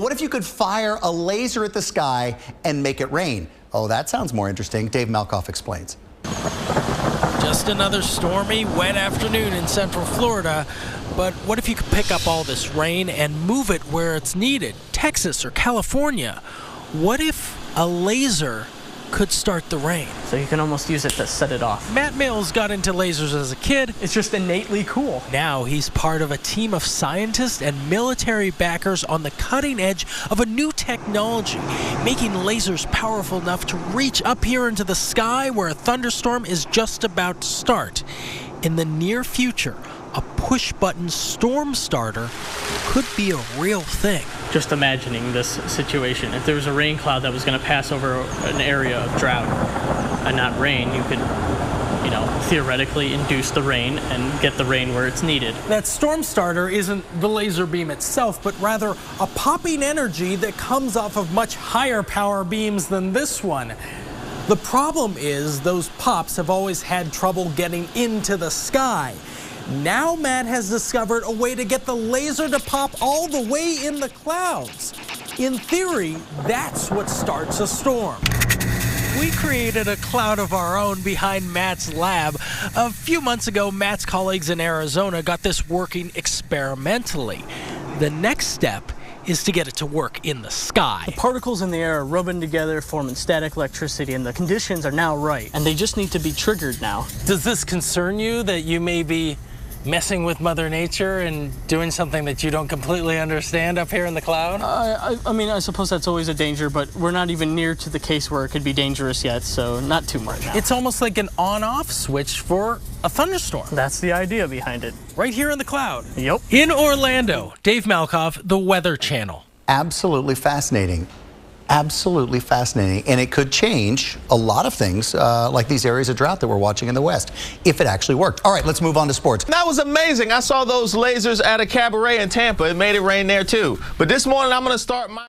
What if you could fire a laser at the sky and make it rain? Oh, that sounds more interesting. Dave Malkoff explains. Just another stormy, wet afternoon in Central Florida. But what if you could pick up all this rain and move it where it's needed? Texas or California? What if a laser could start the rain? So you can almost use it to set it off. Matt Mills got into lasers as a kid. It's just innately cool. Now he's part of a team of scientists and military backers on the cutting edge of a new technology, making lasers powerful enough to reach up here into the sky where a thunderstorm is just about to start. In the near future, a push-button storm starter could be a real thing. Just imagining this situation. If there was a rain cloud that was going to pass over an area of drought and not rain, you could, theoretically induce the rain and get the rain where it's needed. That storm starter isn't the laser beam itself, but rather a popping energy that comes off of much higher power beams than this one. The problem is those pops have always had trouble getting into the sky. Now Matt has discovered a way to get the laser to pop all the way in the clouds. In theory, that's what starts a storm. We created a cloud of our own behind Matt's lab. A few months ago, Matt's colleagues in Arizona got this working experimentally. The next step is to get it to work in the sky. The particles in the air are rubbing together, forming static electricity, and the conditions are now right. And they just need to be triggered now. Does this concern you that you may be messing with Mother Nature and doing something that you don't completely understand up here in the cloud? I suppose that's always a danger, but we're not even near to the case where it could be dangerous yet, so not too much. It's almost like an on-off switch for a thunderstorm. That's the idea behind it. Right here in the cloud. Yep. In Orlando, Dave Malkoff, The Weather Channel. Absolutely fascinating. Absolutely fascinating. And it could change a lot of things, like these areas of drought that we're watching in the West, if it actually worked. All right, let's move on to sports. That was amazing. I saw those lasers at a cabaret in Tampa. It made it rain there, too. But this morning, I'm going to start my...